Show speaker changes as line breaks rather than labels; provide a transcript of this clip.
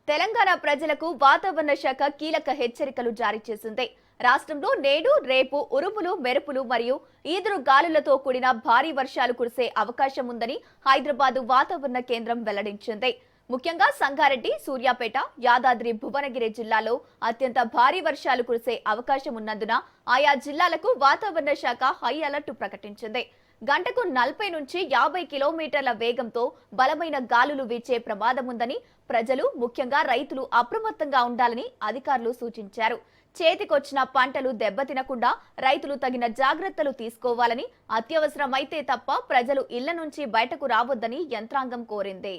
తెలంగాణ ప్రజలకు వాతావరణ శాఖ కీలక హెచ్చరికలు జారీ చేసింది. రాష్ట్రంలో నేడు రేపు ఉరుములు మెరుపులు మరియు ఈదురు గాలులతో కూడిన భారీ వర్షాలు కురిసే అవకాశం ఉందని హైదరాబాద్ వాతావరణ కేంద్రం వెల్లడించింది. ముఖ్యంగా సంగారెడ్డి, సూర్యాపేట, యాదాద్రి, భువనగిరి జిల్లాలో అత్యంత భారీ వర్షాలు కురిసే అవకాశం ఉన్నందున ఆయా జిల్లాలకు వాతావరణ శాఖ హై అలర్ట్ ప్రకటించింది. గంటకు 40 నుంచి 50 కిలోమీటర్ల వేగంతో బలమైన గాలులు వీచే ప్రమాదం ఉందని ప్రజలు, ముఖ్యంగా రైతులు అప్రమత్తంగా ఉండాలని అధికారులు సూచించారు. చేతికొచ్చిన పంటలు దెబ్బతినకుండా రైతులు తగిన జాగ్రత్తలు తీసుకోవాలని, అత్యవసరమైతే తప్ప ప్రజలు ఇళ్ల నుంచి బయటకు రావొద్దని యంత్రాంగం కోరింది.